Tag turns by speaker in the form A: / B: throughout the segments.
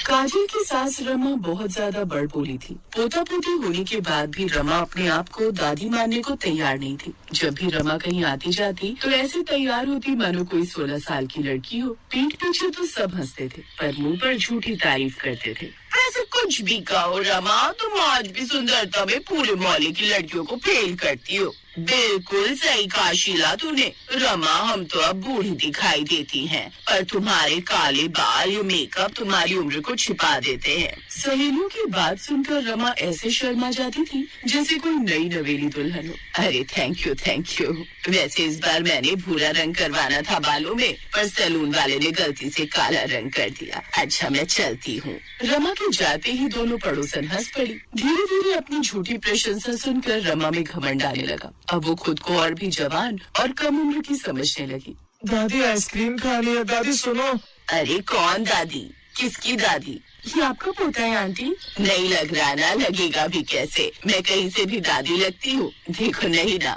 A: काजल की सास रमा बहुत ज्यादा बड़बोली थी। पोता पोती होने के बाद भी रमा अपने आप को दादी मानने को तैयार नहीं थी। जब भी रमा कहीं आती जाती तो ऐसे तैयार होती मानो कोई 16 साल की लड़की हो। पीठ पीछे तो सब हंसते थे पर मुंह पर झूठी तारीफ करते थे। ऐसे कुछ भी कहो रमा, तुम आज भी सुंदरता में पूरे मोहल्ले की लड़कियों को फेल करती हो। बिल्कुल सही कहा शीला तूने। रमा, हम तो अब बूढ़ी दिखाई देती हैं, पर तुम्हारे काले बाल या मेकअप तुम्हारी उम्र को छिपा देते हैं। सहेलियों की बात सुनकर रमा ऐसे शर्मा जाती थी जैसे कोई नई नवेली दुल्हन हो। अरे थैंक यू। वैसे इस बार मैंने भूरा रंग करवाना था बालों में, पर सैलून वाले ने गलती से काला रंग कर दिया। अच्छा मैं चलती हूँ। रमा के जाते ही दोनों पड़ोसन हंस पड़ी। धीरे धीरे अपनी झूठी प्रशंसा सुनकर रमा में घमंड आने लगा। अब वो खुद को और भी जवान और कम उम्र की समझने लगी।
B: दादी आइसक्रीम खानी है। दादी सुनो।
A: अरे कौन दादी? किसकी दादी? ये आपका पोता है आंटी? नहीं लग रहा ना, लगेगा भी कैसे? मैं कहीं से भी दादी लगती हूँ? देखो नहीं ना,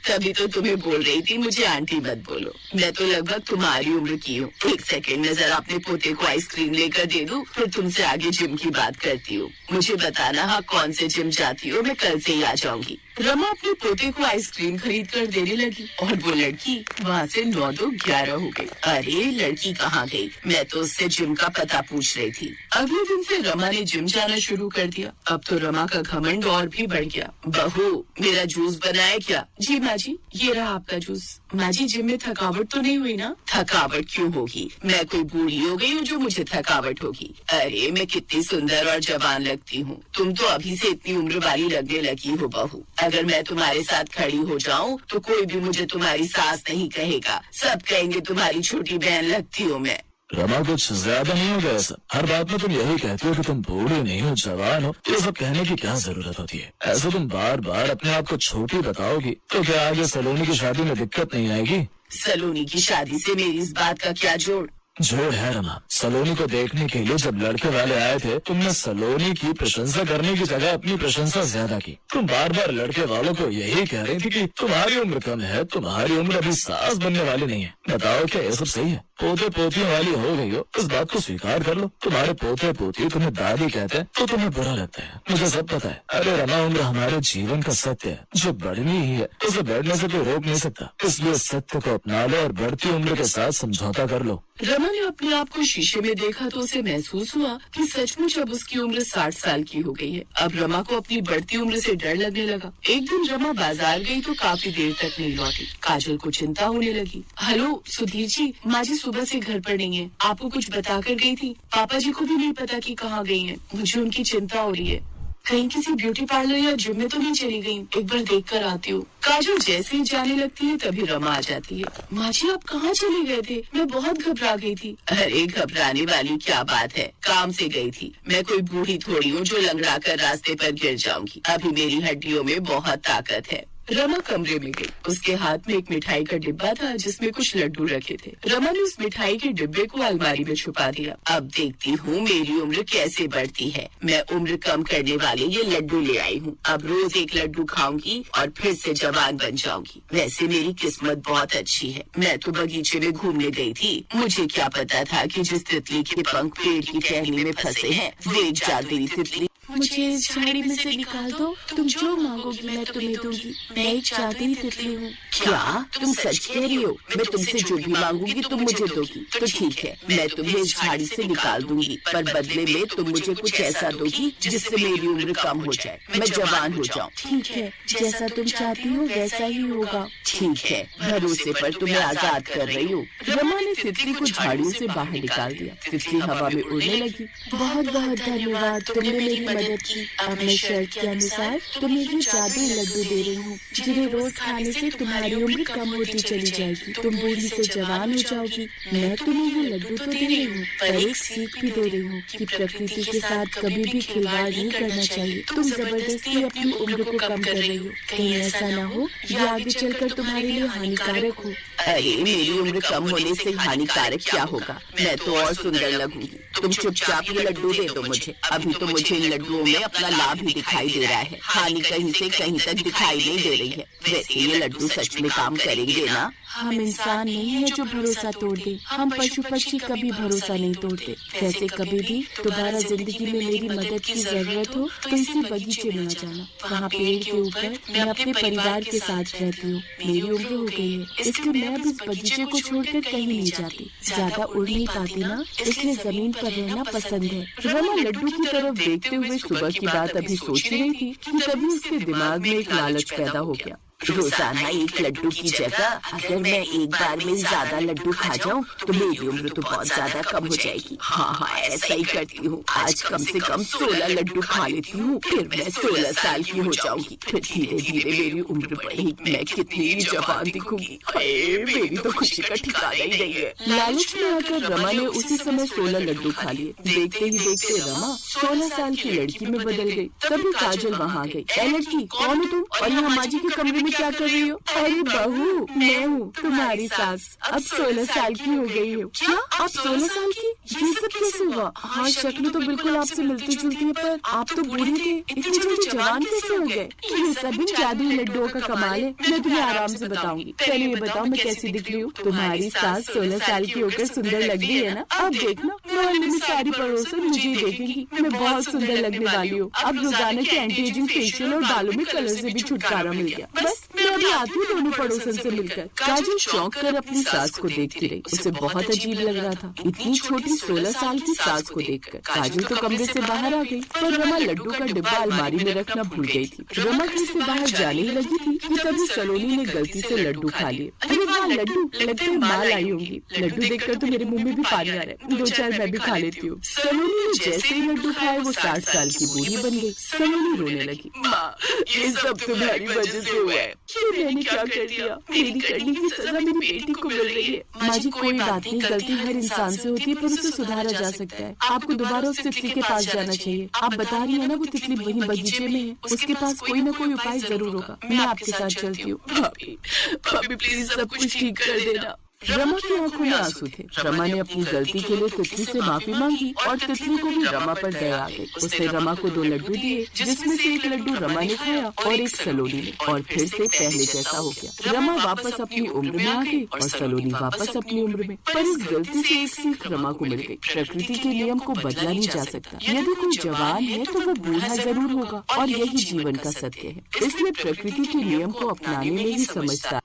A: तभी तो तुम्हें बोल रही थी मुझे आंटी मत बोलो। मैं तो लगभग तुम्हारी उम्र की हूँ। एक सेकंड में जरा अपने पोते को आइसक्रीम लेकर दे दूँ, फिर तुमसे आगे जिम की बात करती हूँ। मुझे बताना हाँ कौन से जिम जाती हो, मैं कल से ही आ जाऊंगी। रमा अपने पोते को आइसक्रीम खरीद कर देने लगी और वो लड़की वहाँ से 9 2 11 हो गई। अरे लड़की कहाँ गई? मैं तो उससे जिम का पता पूछ रही थी। अगले दिन से रमा ने जिम जाना शुरू कर दिया। अब तो रमा का घमंड और भी बढ़ गया। बहू मेरा जूस बनाए क्या? जी माँ जी, ये रहा आपका जूस। माँ जी जिम में थकावट तो नहीं हुई ना? थकावट क्यों होगी? मैं कोई बूढ़ी हो गई हूँ जो मुझे थकावट होगी? अरे मैं कितनी सुंदर और जवान लगती हूँ। तुम तो अभी से इतनी उम्र वाली लगने लगी हो बहू। अगर मैं तुम्हारे साथ खड़ी हो जाऊँ तो कोई भी मुझे तुम्हारी सास नहीं कहेगा, सब कहेंगे तुम्हारी छोटी बहन लगती हूँ मैं।
B: रमा कुछ ज्यादा नहीं हो गया ऐसा? हर बात में तुम यही कहती हो कि तुम बूढ़ी नहीं हो जवान हो। ये सब कहने की क्या जरूरत होती है? ऐसे तुम बार बार अपने आप को छोटी बताओगी तो क्या आगे सलोनी की शादी में दिक्कत नहीं आएगी?
A: सलोनी की शादी से मेरी इस बात का क्या जोड़?
B: जोड़ है रमा। सलोनी को देखने के लिए जब लड़के वाले आए थे तुमने सलोनी की प्रशंसा करने की जगह अपनी प्रशंसा ज्यादा की। तुम बार बार लड़के वालों को यही कह रही थी कि तुम्हारी उम्र कम है, तुम्हारी उम्र अभी सास बनने वाली नहीं है। बताओ क्या ये सब सही है? पोते पोतियों वाली हो गई हो, इस बात को स्वीकार कर लो। तुम्हारे पोते पोती तुम्हें दादी कहते हैं तो तुम्हें बुरा लगता है, मुझे सब पता है। अरे रमा, उम्र हमारे जीवन का सत्य है जो बढ़नी ही है, उसे बढ़ने से कोई रोक नहीं सकता। इसलिए सत्य को अपना लो और बढ़ती उम्र के साथ समझौता कर लो।
A: रमा ने अपने आप को शीशे में देखा तो उसे महसूस हुआ कि सचमुच अब उसकी उम्र 60 साल की हो गई है। अब रमा को अपनी बढ़ती उम्र से डर लगने लगा। एक दिन रमा बाजार गई तो काफी देर तक नहीं लौटी। काजल को चिंता होने लगी। हेलो सुधीर जी, माँ जी सुबह से घर पर नहीं है, आपको कुछ बता कर गई थी? पापा जी को भी नहीं पता कि कहाँ गई हैं। मुझे उनकी चिंता हो रही है। कहीं किसी ब्यूटी पार्लर या जिम में तो नहीं चली गई? एक बार देख कर आती हूँ। काजल जैसे ही जाने लगती है तभी रमा आ जाती है। माँ जी आप कहाँ चले गए थे? मैं बहुत घबरा गई थी। अरे घबराने वाली क्या बात है, काम से गई थी। मैं कोई बूढ़ी थोड़ी हूँ जो लंगड़ा कर रास्ते पर गिर जाऊंगी। अभी मेरी हड्डियों में बहुत ताकत है। रमा कमरे में गई। उसके हाथ में एक मिठाई का डिब्बा था जिसमें कुछ लड्डू रखे थे। रमा ने उस मिठाई के डिब्बे को अलमारी में छुपा दिया। अब देखती हूँ मेरी उम्र कैसे बढ़ती है। मैं उम्र कम करने वाले ये लड्डू ले आई हूँ। अब रोज एक लड्डू खाऊंगी और फिर से जवान बन जाऊंगी। वैसे मेरी किस्मत बहुत अच्छी है। मैं तो बगीचे में घूमने गई थी। मुझे क्या पता था कि जिस तितली के पंख पेड़ की टहनी में फंसे हैं वो एक जादुई तितली।
C: मुझे इस झाड़ी में से निकाल दो। तुम जो मांगोगी मैं तुम्हें दूंगी। मैं एक जादुई तितली हूँ।
A: क्या तुम सच कह रही हो? मैं तुमसे जो भी मांगूंगी तुम मुझे दोगी। तो ठीक है, मैं तुम्हें इस झाड़ी से निकाल दूंगी, पर बदले में तुम मुझे कुछ ऐसा दोगी जिससे मेरी उम्र कम हो जाए, मैं जवान हो जाऊँ।
C: ठीक है, जैसा तुम चाहती हो वैसा ही होगा।
A: ठीक है, भरोसे पर तुम्हें आजाद कर रही हूँ। रमा ने तितली को झाड़ियों से बाहर निकाल दिया। तितली हवा में उड़ने लगी।
C: बहुत बहुत धन्यवाद, तुमने मेरी मदद की। अब मैं शर्त के अनुसार तुम्हें ये जादुई लड्डू दे रही हूँ जिन्हें रोज खाने से तुम्हारी उम्र कम होती चली जाएगी। तुम बूढ़ी से जवान हो जाओगी। मैं तुम्हें ये लड्डू तो दे रही हूँ पर एक सीख भी दे रही हूँ कि प्रकृति के साथ कभी भी खिलवाड़ नहीं करना चाहिए। तुम जबरदस्ती अपनी उम्र को कम कर रही हो। कहीं ऐसा न हो ये आगे चलकर तुम्हारे लिए हानिकारक हो।
A: अरे मेरी उम्र कम होने से हानिकारक क्या होगा? मैं तो और सुंदर लगूंगी। तुम चुपचाप ये लड्डू दे दो मुझे। अभी तो मुझे इन लड्डुओं वस्तुओं में अपना लाभ ही दिखाई दे रहा है, हानि कहीं से कहीं तक दिखाई नहीं दे रही है। वैसे ये लड्डू सच में काम करेंगे ना?
C: हम इंसान नहीं है जो भरोसा तोड़ दे, हम पशु पक्षी कभी भरोसा नहीं तोड़ते। वैसे कभी भी दोबारा जिंदगी में मेरी मदद की जरूरत हो तो इसी बगीचे में आ जाना। वहाँ पेड़ के ऊपर मैं अपने परिवार के साथ रहती हूँ। मेरी उम्र हो गई है, इसलिए मैं अब इस बगीचे को छोड़कर कहीं नहीं जाती। ज्यादा उड़ नहीं पाती ना, इसलिए जमीन पर रहना पसंद है।
A: रमा लड्डू की तरफ देखते हुए सुबह की बात अभी सोच रही थी कि तभी उसके दिमाग में एक लालच पैदा हो गया। रोजाना एक लड्डू की जगह अगर मैं एक बार में ज्यादा लड्डू खा जाऊं तो मेरी उम्र तो बहुत ज्यादा कम हो जाएगी। हाँ, ऐसा ही करती हूँ। आज कम से कम 16 लड्डू खा लेती हूँ, फिर मैं 16 साल की हो जाऊंगी। फिर धीरे धीरे मेरी उम्र बढ़ेगी, मैं कितनी जवान दिखूंगी। मेरी तो खुशी का ठिकाना ही नहीं है। लालच में आकर रमा ने उसी समय 16 लड्डू खा लिए। देखते ही देखते रमा 16 साल की लड़की में बदल गई। तभी काजल वहाँ आ गई। ए लड़की, कौन हो तुम और यहाँ माँ जी के कमरे में क्या कर रही हो? अरे बहू, मैं हूँ तुम्हारी सास। अब 16 साल की हो गई हो। क्या आप 16 साल की? ये सब कैसे हुआ? हाँ, शक्ल तो बिल्कुल आपसे मिलती जुलती है, पर आप तो बूढ़ी थे, इतनी जल्दी जवान कैसे हो गए? ये सब इन जादुई लड्डुओं का कमाल है। मैं तुम्हें आराम से बताऊंगी। पहले ये बताओ मैं कैसी दिख रही हूँ? तुम्हारी सास 16 साल की होकर सुंदर लग रही है ना? अब देखना, मोहल्ले में सारी पड़ोसन मुझे ही देखेंगी। मैं बहुत सुंदर लगने वाली हूँ। अब रोजाना के एंटी एजिंग फेशियल और बालों में कलर से भी छुटकारा मिल गया। बस मैं अभी आती हूँ दोनों पड़ोसन से मिलकर। काजल चौंक कर अपनी सास को देखती रही। उसे बहुत अजीब लग रहा था। इतनी छोटी 16 साल की सास को देखकर काजल तो कमरे से बाहर आ गई, पर रमा लड्डू का डिब्बा अलमारी में रखना भूल गई थी। रमा घर से बाहर जाने ही लगी थी कि तभी सलोनी ने गलती से लड्डू खा लिए। अरे वाह लड्डू, लगता है माल आई होंगी। लड्डू देखकर तो मेरे मुंह में भी पानी आ रहा है। 2-4 मैं भी खा लेती हूँ। सलोनी ने जैसे ही लड्डू खाए वो 60 साल की बूढ़ी बन गई। सलोनी रोने लगी। माँ, ये सब तुम्हारी वजह से हुआ है। मैंने क्या कर दिया? मेरी करने की सजा मेरी बेटी को मिल रही है। माँ जी, कोई बात नहीं, गलती हर इंसान से होती है, पर उसे सुधारा जा सकता है। आपको दोबारा उस तितली के पास जाना चाहिए। आप बता रही है ना वो तितली वहीं बगीचे में है, उसके पास कोई ना कोई उपाय जरूर होगा। मैं आपके साथ चलती हूँ। भाभी प्लीज सब कुछ ठीक कर देना। रमा की आंखों में आंसू थे। रमा ने अपनी गलती के लिए तितली से माफी मांगी और तितली को भी रमा पर दया आ गई। उसने रमा को 2 लड्डू दिए, जिसमें से एक लड्डू रमा ने खाया और एक सलोनी ने, और फिर से पहले जैसा हो गया। रमा वापस अपनी उम्र में आ गई और सलोनी वापस अपनी उम्र में। पर इस गलती से एक सीख रमा को मिल गई। प्रकृति के नियम को बदला नहीं जा सकता। यदि कोई जवान है तो वो बूढ़ा जरूर होगा, और यही जीवन का सत्य है। इसलिए प्रकृति के नियम को अपनाने में ही समझदार।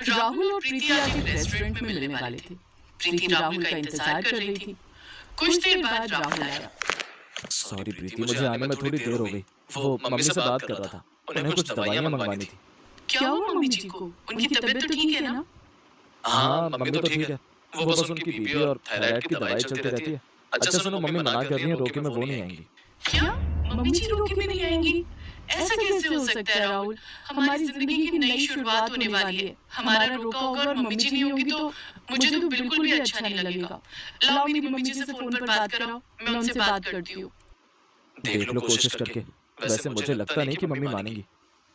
A: राहुल और प्रीति आज एक रेस्टोरेंट में मिलने वाले थे। प्रीति राहुल का इंतजार कर रही थी। कुछ देर बाद राहुल आया।
B: सॉरी प्रीति, मुझे आने में थोड़ी देर हो गई। वो मम्मी से बात कर रहा था, उन्हें कुछ दवाइयाँ मंगवानी थी।
A: क्या हुआ मम्मी जी को? उनकी तबीयत तो ठीक है ना?
B: हाँ, मम्मी तो ठीक है। वो बस उनकी बीपी और थायराइड की दवाई चलती रहती है। अच्छा सुनो, मम्मी मना कर रही है, रोके में वो नहीं आएंगी।
A: क्या? मम्मी जी रोके में नहीं आएंगी? ऐसा कैसे हो सकता है राहुल? हमारी जिंदगी की नई शुरुआत होने वाली है। हमारा रोका होगा और मम्मी जी नहीं होगी तो मुझे तो बिल्कुल भी अच्छा नहीं लगेगा। लाओ मेरी मम्मी जी से फोन पर बात कराओ, मैं उनसे बात करती हूँ।
B: देख लो कोशिश करके। वैसे मुझे लगता नहीं कि मम्मी मानेंगी।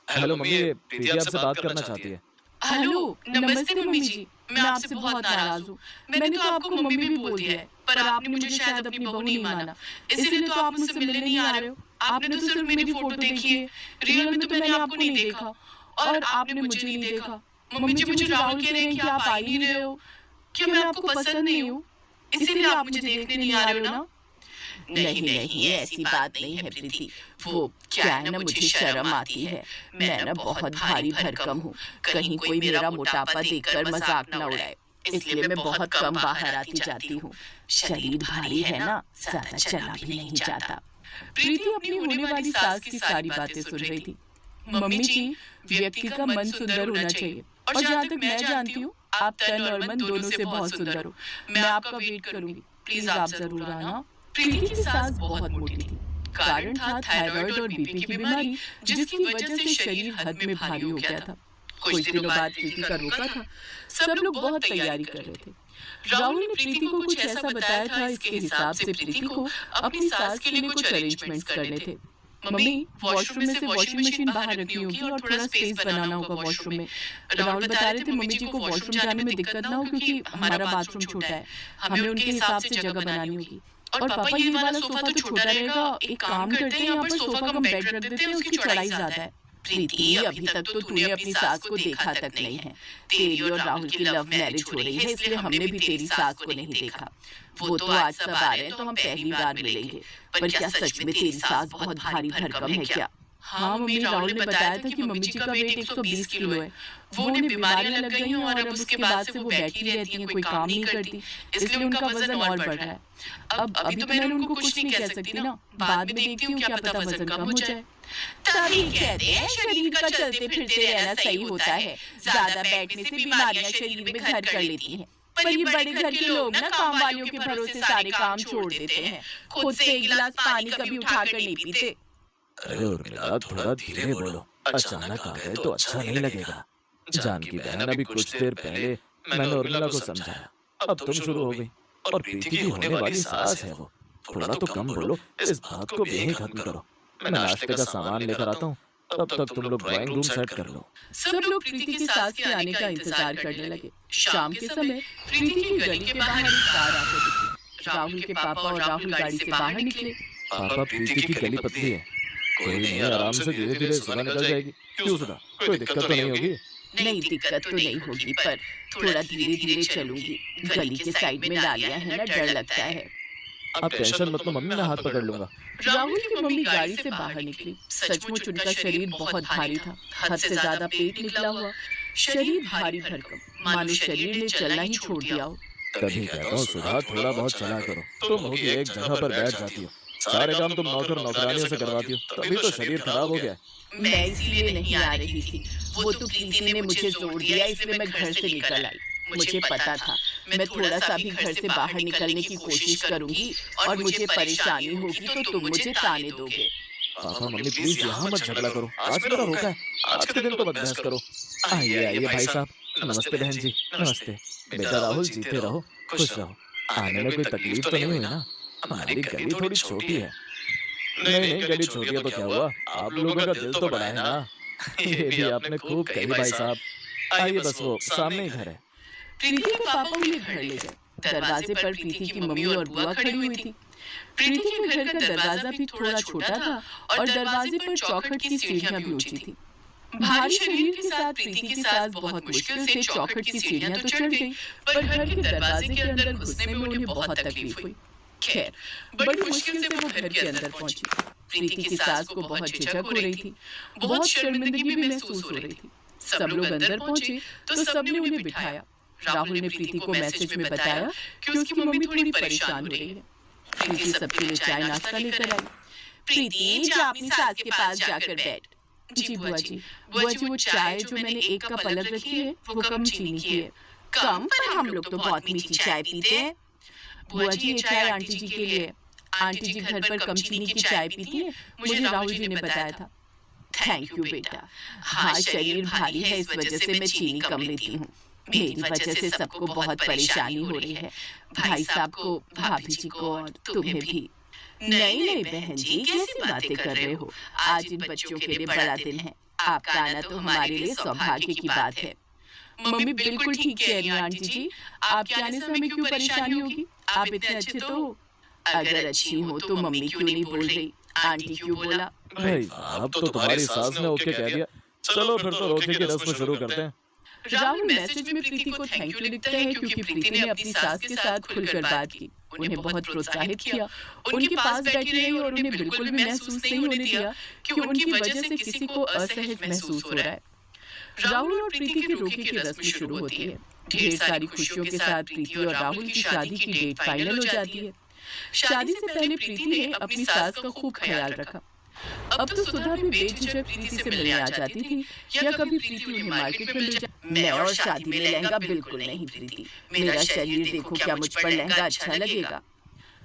B: हेलो मम्मी, प्रीति आपसे बात करना चाहती है।
A: हेलो, नमस्ते मम्मी जी। मैं आपसे बहुत नाराज हूँ। मैंने तो आपको मम्मी भी बोल दिया है, पर आपने मुझे शायद अपनी बहू नहीं माना, इसीलिए तो आप मुझसे मिलने नहीं आ रहे हो। आपने तो सिर्फ मेरी फोटो देखी है, रियल में तो मैंने आपको नहीं देखा, और आपने मुझे नहीं देखा। मम्मी जी मुझे राहुल कह रहे हैं कि आप आ ही नहीं रहे हो। क्या मैं आपको पसंद नहीं हूँ, इसीलिए आप मुझे देखने नहीं आ रहे हो ना? नहीं नहीं, ऐसी बात नहीं है प्रीति। वो क्या है ना, मुझे शर्म आती है। मैं ना बहुत भारी भरकम हूँ, कहीं कोई मेरा मोटापा देखकर मजाक न उड़ाए, इसलिए मैं बहुत कम बाहर आती जाती हूँ। शरीर भारी है ना, ज्यादा चला भी नहीं जाता। प्रीति अपनी होने वाली सास की सारी बातें सुन रही थी। मम्मी जी, व्यक्ति का मन सुंदर होना चाहिए, और जहाँ तक मैं जानती हूँ आप तन और मन दोनों से बहुत सुंदर हो। मैं आपका वेट करूंगी, प्लीज आप जरूर आना। प्रीति की सास बहुत मोटी थी। कारण था थायराइड और बीपी की बीमारी, जिसकी वजह से शरीर हद में भारी हो गया था। कुछ दिनों बाद प्रीति का रोका था। सब लोग बहुत तैयारी कर रहे थे। राहुल ने प्रीति को कुछ ऐसा बताया था, इसके हिसाब से प्रीति को अपनी सास के लिए कुछ अरेंजमेंट्स करने थे। मम्मी वॉशरूम में से वॉशिंग मशीन बाहर रखनी होगी और थोड़ा स्पेस बनाना होगा वॉशरूम में। राहुल बता रहे थे मम्मी जी को वॉशरूम जाने में दिक्कत ना हो क्योंकि हमारा बाथरूम छोटा है, हमें उनके हिसाब से जगह बनानी होगी। और पापा ये वाला सोफा तो छोटा रहेगा, एक काम करते हैं यहाँ पर सोफा का बेड रख देते हैं, उसकी चौड़ाई ज्यादा है। प्रीति अभी तक तो तूने अपनी सास को देखा तक नहीं है, तेरी और राहुल की लव मैरिज हो रही है इसलिए हमने भी तेरी सास को नहीं देखा। वो तो आज सब आ रहे हैं तो हम पहली बार मिलेंगे, पर क्या सच में तेरी सास बहुत भारी भरकम है क्या? हाँ मम्मी, राहुल ने बताया था कि मम्मी जी का वेट 120 किलो है, वो उन्हें बीमारियां लग गई हैं और अब उसके बाद से वो बैठी रहती हैं, कोई काम नहीं करती, इसलिए उनका वजन और बढ़ रहा है। अब अभी तो मैंने उनको कुछ नहीं कह सकती ना, बाद में देखती हूँ क्या पता वजन कम हो जाए। तभी कहते हैं शरीर का चलते फिरते रहना सही होता है, ज्यादा बैठने से बीमारियां शरीर में घर कर लेती हैं। पर ये बड़े घर के लोग ना काम वालियों के भरोसे सारे काम छोड़ देते हैं, खुद से एक गिलास पानी कभी उठाकर नहीं पीते।
B: अरे उर्मिला थोड़ा धीरे बोलो, अचानक आ गए तो अच्छा नहीं लगेगा। जान की बहन अभी कुछ देर पहले मैंने उर्मिला को समझाया, अब तुम शुरू हो गई। और प्रीति की होने वाली सास है वो, थोड़ा तो कम बोलो, इस बात को भी खत्म करो। मैं नाश्ते का सामान लेकर आता हूँ, तब तक तुम लोग ड्राइंग रूम सेट कर लो।
A: सब लोग प्रीति की सास के आने का इंतजार करने लगे। शाम के समय प्रीति की गली के बाहर एक कार आकर रुकी। राहुल के पापा और राहुल गाड़ी से बाहर निकले।
B: पापा प्रीति की गली पतली है, कोई नहीं, आराम से धीरे धीरे सुबह निकल जाएगी। क्यों सुधा, कोई दिक्कत तो नहीं होगी?
A: नहीं दिक्कत तो नहीं होगी, पर थोड़ा धीरे धीरे चलूंगी, गली के साइड में नालियां है ना, डर लगता है।
B: आप टेंशन मत लो मम्मी, मैं हाथ पकड़ लूंगा।
A: राहुल की मम्मी गाड़ी से बाहर निकली। सचमुच उनका शरीर बहुत भारी था, हद से ज्यादा पेट निकला हुआ, शरीर भारी भरकम, मानो शरीर ने चलना ही छोड़ दिया हो।
B: तभी कहता हूँ सुधा थोड़ा बहुत चला करो, तुम होगी एक जगह पर बैठ जाती हो, सारे काम तुम नौकर नौकरानियों से करवाती हो, तभी तो शरीर खराब हो गया।
A: मैं इसलिए नहीं आ रही थी, वो तो प्रीति ने मुझे जोर दिया इसलिए मैं घर से निकल आई। मुझे पता था मैं थोड़ा सा भी घर से बाहर निकलने की कोशिश करूंगी और मुझे परेशानी होगी तो तुम मुझे ताने दोगे।
B: पापा मम्मी प्लीज यहाँ मत झगड़ा करो, आज मेरा रोका है, आज के दिन तो मत बहस करो। आइए आइए भाई साहब, नमस्ते बहन जी, नमस्ते। बेटा राहुल जीते रहो, खुश रहो, आने में कोई तकलीफ तो नहीं हुई ना? हमारी गली थोड़ी छोटी है। नहीं नहीं, गली छोटी है तो क्या हुआ, आप लोगों का दिल तो बड़ा है ना। ये भी आपने खूब कही भाई साहब। आइए बस वो सामने ही घर है।
A: प्रीति के पापा उन्हें घर ले गए। दरवाजे पर प्रीति की मम्मी और बुआ खड़ी हुई थी। प्रीति के घर का दरवाजा भी थोड़ा छोटा था और दरवाजे पर चौखट की सीढ़ियां भी ऊंची थी। भारी शरीर के साथ प्रीति की सास बहुत मुश्किल से चौखट की सीढ़ियां तो चढ़ गई, पर घर के दरवाजे के अंदर घुसने में उन्हें बहुत तकलीफ हुई। खैर बड़ी मुश्किल से वो घर के अंदर पहुंची। प्रीति की सास को बहुत झिझक हो रही थी, बहुत शर्मिंदगी भी महसूस हो रही थी। सब लोग अंदर पहुंचे तो सबने उन्हें बिठाया। राहुल ने प्रीति को मैसेज में बताया कि उसकी मम्मी थोड़ी परेशान हो रही है। प्रीति सबके लिए चाय नाश्ता लेकर आई। प्रीति जा अपनी सास के पास जाकर बैठ। जी बुआ जी, बुआ जी वो चाय जो मैंने एक कप अलग रखी है वो कम चीनी की है। कम? पर हम लोग तो बहुत मीठी चाय पीते हैं। बुआ जी ये चाय आंटी जी के लिए, आंटी जी घर पर कम चीनी की चाय पीती है, मुझे राहुल जी ने बताया था। थैंक यू बेटा। हाँ शरीर भारी है इस वजह से मैं चीनी कम लेती हूँ, मेरी वजह से सबको बहुत परेशानी हो रही है, भाई साहब को, भाभी जी को और तुम्हें भी। नहीं नहीं बहन जी, कैसी बातें कर रहे हो, आज इन बच्चों के लिए बड़ा दिन है, आपका आना तो हमारे लिए सौभाग्य की बात है। मम्मी बिल्कुल ठीक कह रही हैं आंटी जी, आपके आने से हमें क्यों परेशानी होगी, आप इतने अच्छे तो हो। अगर अच्छी हो तो मम्मी क्यों नहीं बोल रही, आंटी क्यों बोला?
B: भाई अब तो तुम्हारी सास ने ओके कह दिया, चलो फिर तो रोके की रस्म शुरू करते हैं।
A: राहुल मैसेज में प्रीति को थैंक यू लिखता है क्योंकि प्रीति ने अपनी सास के साथ खुलकर बात की, उन्हें बहुत प्रोत्साहित किया, उनके पास बैठी रही और उन्हें बिल्कुल भी महसूस नहीं होने दिया कि उनकी वजह से किसी को असहज महसूस हो रहा है। राहुल और प्रीति की रोके की रस्म शुरू होती है। ढेर सारी खुशियों के साथ प्रीति और राहुल की शादी की डेट फाइनल हो जाती है। शादी से पहले प्रीति ने अपनी सास का खूब ख्याल रखा। अब तो सुधा भी बेझिझक प्रीति से मिलने आ जाती थी या कभी प्रीति उन्हें मार्केट में ले जाती। मैं और शादी में लहंगा बिल्कुल नहीं प्रीति, मेरा शरीर देखो, क्या मुझ पर लहंगा अच्छा लगेगा?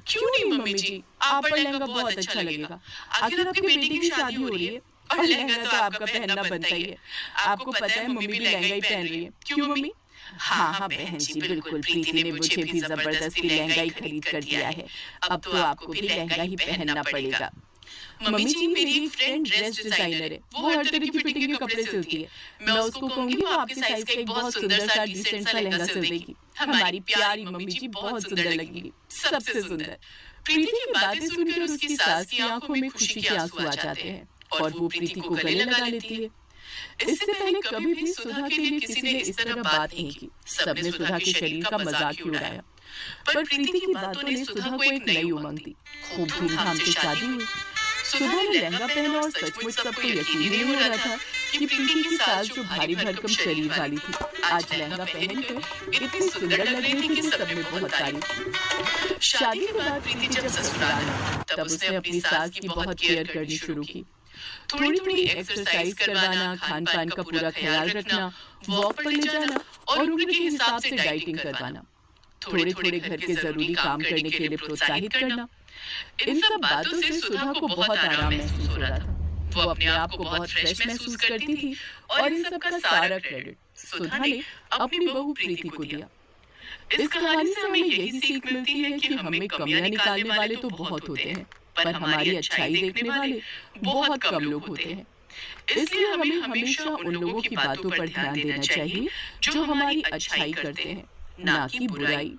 A: क्यों नहीं मम्मी जी, आप पर लहंगा बहुत अच्छा लगेगा, आखिर आपके बेटे की शादी हो रही है और लहंगा तो आपका पहनना बनता ही है। आपको पता है मम्मी भी लहंगा ही पहन रही है, क्यों मम्मी? हाँ हाँ बहन जी बिल्कुल, प्रीति ने मुझे भी जबरदस्ती लहंगा ही खरीद कर दिया है, अब तो आपको भी लहंगा ही पहनना पड़ेगा। मम्मी जी, मेरी एक फ्रेंड ड्रेस डिजाइनर है, वो हर तरह की फिटिंग के कपड़े सिलती है। मैं उसको कहूंगी वो आपके साइज का एक बहुत सुंदर सा डिसेंट सा लहंगा सिल देगी। हमारी प्यारी मम्मी जी बहुत सुंदर लगेगी, सबसे सुंदर। प्रीति की बातें सुनकर उसकी सास की आंखों में खुशी के आंसू आ जाते हैं और वो प्रीति को गले लगा लेती है। इससे पहले कभी भी सुधा के लिए किसी ने इस तरह बात नहीं की। सबने सुधा के शरीर का मजाक ही उड़ाया, पर प्रीति की बातों ने सुधा को एक नई उमंग दी। खूब धूमधाम से शादी हुई। सुधा ने लहंगा पहना और सचमुच सबको यकीन नहीं हो रहा था कि प्रीति की सास जो भारी भरकम शरीर वाली थी, आज लहंगा पहनकर इतनी सुंदर लग रही थी कि सबने बहुत तारीफ की। शादी के बाद प्रीति जब ससुराल आई, तब उसने अपनी सास की बहुत केयर करनी शुरू की। थोड़ी थोड़ी एक्सरसाइज करवाना, खान पान का पूरा ख्याल रखना, वॉक पर ले जाना और उम्र के हिसाब से डाइटिंग करवाना, थोड़े थोड़े घर के जरूरी काम करने के लिए प्रोत्साहित करना। इन सब बातों से सुधा को बहुत आराम महसूस हो रहा था। वो अपने आप को बहुत फ्रेश महसूस करती थी और इन सब का सारा क्रेडिट सुधा ने अपनी बहू प्रीति को दिया। इस कहानी से हमें यही सीख मिलती है कि हमें कमियां निकालने वाले तो बहुत होते हैं, पर हमारी अच्छाई देखने वाले बहुत कम लोग होते हैं। इसलिए हमें हमेशा उन लोगों की बातों पर ध्यान देना चाहिए जो हमारी अच्छाई करते हैं, ना कि बुराई।